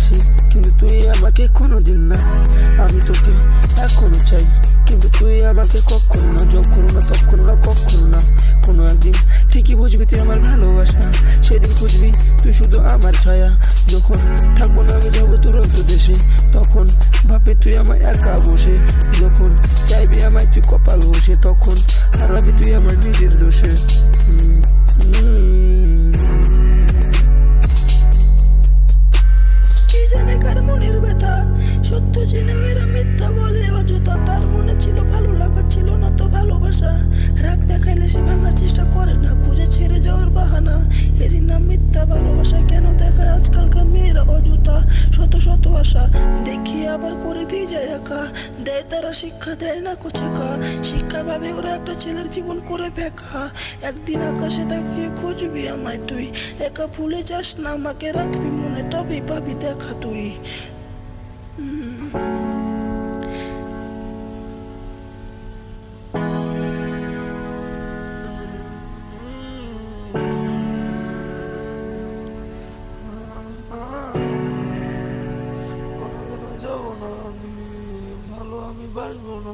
ভালোবাসি কিন্তু তুই আমাকে কোনোদিন না। আমি তোকে এখনো চাই কিন্তু তুই আমাকে কখনো না, যখনো না, তখনো না, কখনো না। কোনো একদিন ঠিকই বুঝবি তুই আমার ভালোবাসা, সেদিন খুঁজবি তুই শুধু আমার ছায়া। যখন থাকবো না আমি যাবো তুরন্ত দেশে, তখন ভাববি তুই আমায় একা বসে। যখন চাইবি আমায় তুই কপাল বসে, তখন হারাবি তুই আমার নিজের দোষে। কি জানে কার মনের ব্যথা, সত্য জেনে এরা মিথ্যা বলে অযথা। তার মনে ছিল ভালো লাগা, ছিল না তো ভালোবাসা। রাগ দেখাইলে সে ভাঙার চেষ্টা করে না, খুঁজে ছেড়ে যাওয়ার বাহানা। এরই নাম মিথ্যা ভালোবাসা। কেন দেখায় আজকালকার মেয়েরা অযথা শত শত আশা, দেখিয়ে আবার করে দিয়ে যায় একা। দেয় তারা শিক্ষা, দেয় না কোচেকা। শিক্ষা ভাবে ওরা একটা ছেলের জীবন করে বেকা। একদিন আকাশে তাকিয়ে খুঁজবি আমায় তুই, একা ভুলে যাস না আমাকে, রাখবি মনে তবেই পাবি দেখা তুই। কোনোদিনও যাবো না আমি, ভালো আমি বাসবো না।